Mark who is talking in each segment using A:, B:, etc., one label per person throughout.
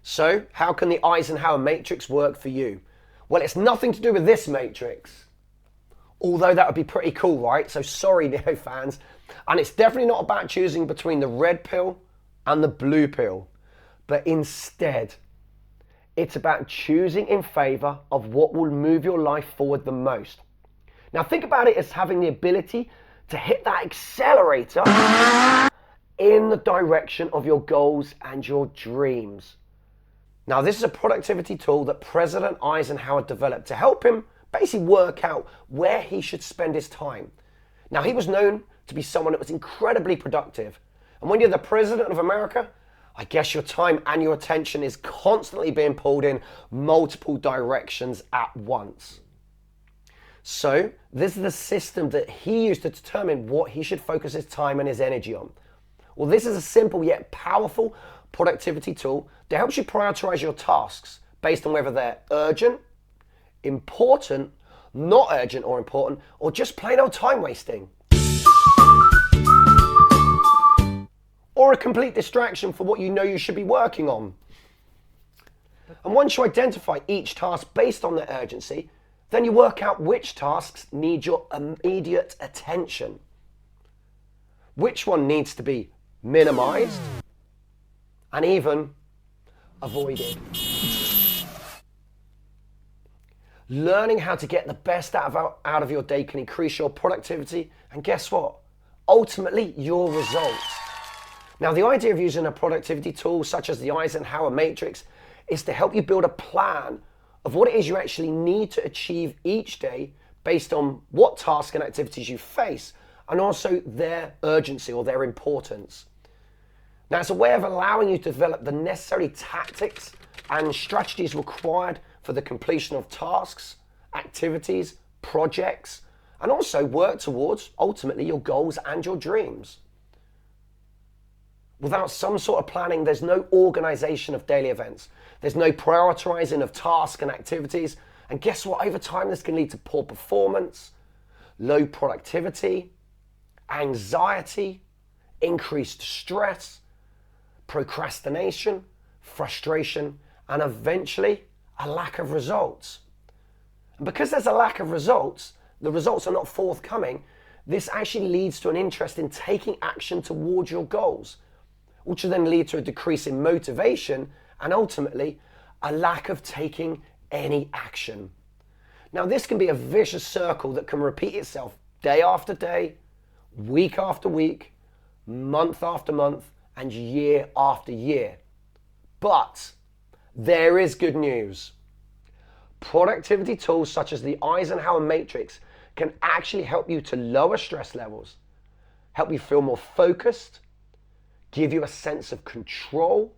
A: So how can the Eisenhower Matrix work for you? Well, it's nothing to do with this matrix. Although that would be pretty cool, right? So sorry, Neo fans. And it's definitely not about choosing between the red pill and the blue pill. But instead, it's about choosing in favor of what will move your life forward the most. Now think about it as having the ability to hit that accelerator in the direction of your goals and your dreams. Now this is a productivity tool that President Eisenhower developed to help him basically work out where he should spend his time. Now he was known to be someone that was incredibly productive. And when you're the President of America, I guess your time and your attention is constantly being pulled in multiple directions at once. So this is the system that he used to determine what he should focus his time and his energy on. Well, this is a simple yet powerful productivity tool that helps you prioritize your tasks based on whether they're urgent, important, not urgent or important, or just plain old time wasting. Or a complete distraction for what you know you should be working on. And once you identify each task based on their urgency, then you work out which tasks need your immediate attention. Which one needs to be minimized and even avoided. Learning how to get the best out of your day can increase your productivity and guess what? Ultimately, your results. Now, the idea of using a productivity tool such as the Eisenhower Matrix is to help you build a plan of what it is you actually need to achieve each day based on what tasks and activities you face and also their urgency or their importance. Now, it's a way of allowing you to develop the necessary tactics and strategies required for the completion of tasks, activities, projects, and also work towards ultimately your goals and your dreams. Without some sort of planning, there's no organization of daily events. There's no prioritizing of tasks and activities. And guess what? Over time, this can lead to poor performance, low productivity, anxiety, increased stress, procrastination, frustration, and eventually a lack of results. And because there's a lack of results, the results are not forthcoming, this actually leads to an interest in taking action towards your goals, which will then lead to a decrease in motivation and ultimately a lack of taking any action. Now, this can be a vicious circle that can repeat itself day after day, week after week, month after month, and year after year. But there is good news. Productivity tools such as the Eisenhower Matrix can actually help you to lower stress levels, help you feel more focused, give you a sense of control,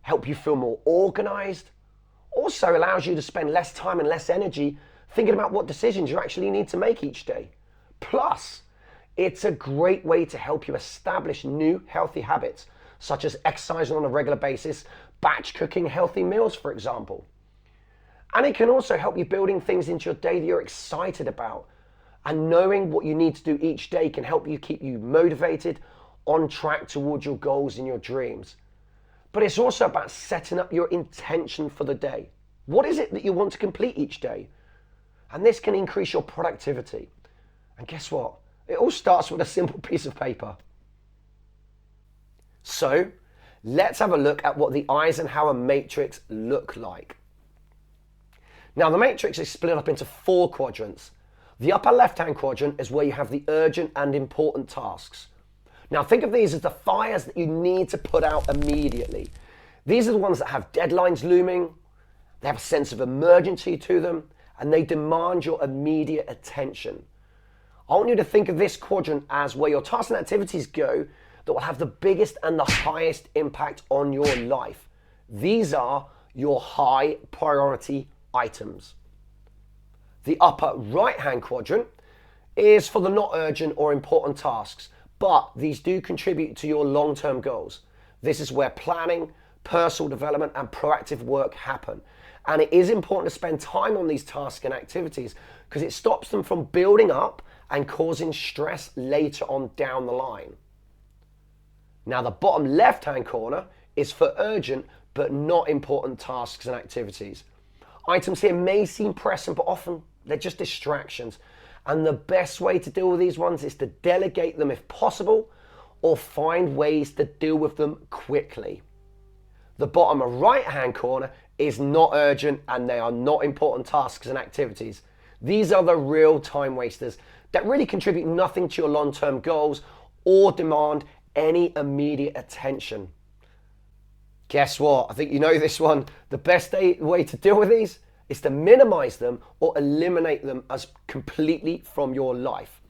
A: help you feel more organized, also allows you to spend less time and less energy thinking about what decisions you actually need to make each day. Plus, it's a great way to help you establish new healthy habits, such as exercising on a regular basis, batch cooking healthy meals, for example. And it can also help you building things into your day that you're excited about. And knowing what you need to do each day can help you keep you motivated, on track towards your goals and your dreams. But it's also about setting up your intention for the day. What is it that you want to complete each day? And this can increase your productivity. And guess what? It all starts with a simple piece of paper. So let's have a look at what the Eisenhower Matrix look like. Now, the matrix is split up into 4 quadrants. The upper left-hand quadrant is where you have the urgent and important tasks. Now, think of these as the fires that you need to put out immediately. These are the ones that have deadlines looming, they have a sense of emergency to them, and they demand your immediate attention. I want you to think of this quadrant as where your tasks and activities go that will have the biggest and the highest impact on your life. These are your high priority items. The upper right-hand quadrant is for the not urgent or important tasks, but these do contribute to your long-term goals. This is where planning, personal development, and proactive work happen. And it is important to spend time on these tasks and activities because it stops them from building up and causing stress later on down the line. Now, the bottom left-hand corner is for urgent but not important tasks and activities. Items here may seem pressing, but often they're just distractions. And the best way to deal with these ones is to delegate them if possible, or find ways to deal with them quickly. The bottom right-hand corner is not urgent and they are not important tasks and activities. These are the real time wasters that really contribute nothing to your long-term goals or demand any immediate attention. Guess what? I think you know this one. The best way to deal with these is to minimize them or eliminate them as completely from your life.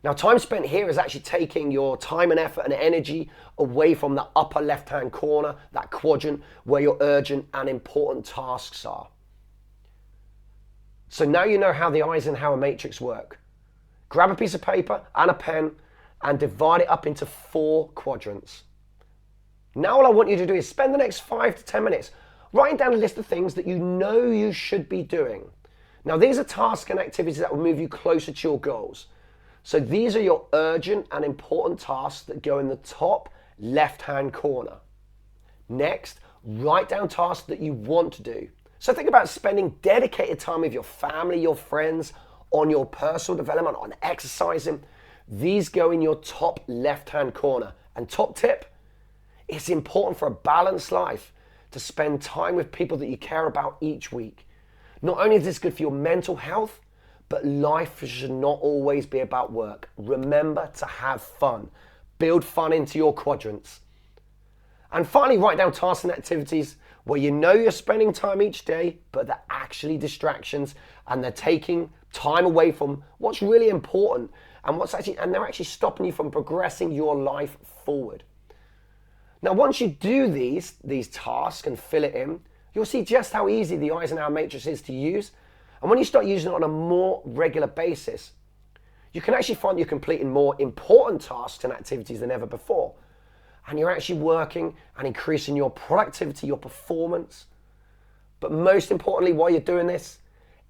A: Now, time spent here is actually taking your time and effort and energy away from the upper left-hand corner, that quadrant where your urgent and important tasks are. So now you know how the Eisenhower Matrix works. Grab a piece of paper and a pen and divide it up into 4 quadrants. Now all I want you to do is spend the next 5 to 10 minutes writing down a list of things that you know you should be doing. Now these are tasks and activities that will move you closer to your goals. So these are your urgent and important tasks that go in the top left-hand corner. Next, write down tasks that you want to do. So think about spending dedicated time with your family, your friends, on your personal development, on exercising. These go in your top left-hand corner. And top tip, it's important for a balanced life to spend time with people that you care about each week. Not only is this good for your mental health, but life should not always be about work. Remember to have fun. Build fun into your quadrants. And finally, write down tasks and activities where you know you're spending time each day, but they're actually distractions and they're taking time away from what's really important and they're actually stopping you from progressing your life forward. Now, once you do these tasks and fill it in, you'll see just how easy the Eisenhower Matrix is to use. And when you start using it on a more regular basis, you can actually find you're completing more important tasks and activities than ever before. And you're actually working and increasing your productivity, your performance. But most importantly, while you're doing this,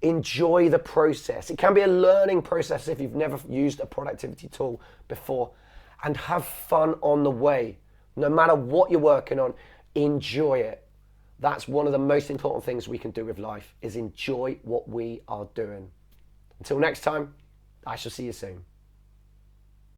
A: enjoy the process. It can be a learning process if you've never used a productivity tool before. And have fun on the way. No matter what you're working on, enjoy it. That's one of the most important things we can do with life, is enjoy what we are doing. Until next time, I shall see you soon.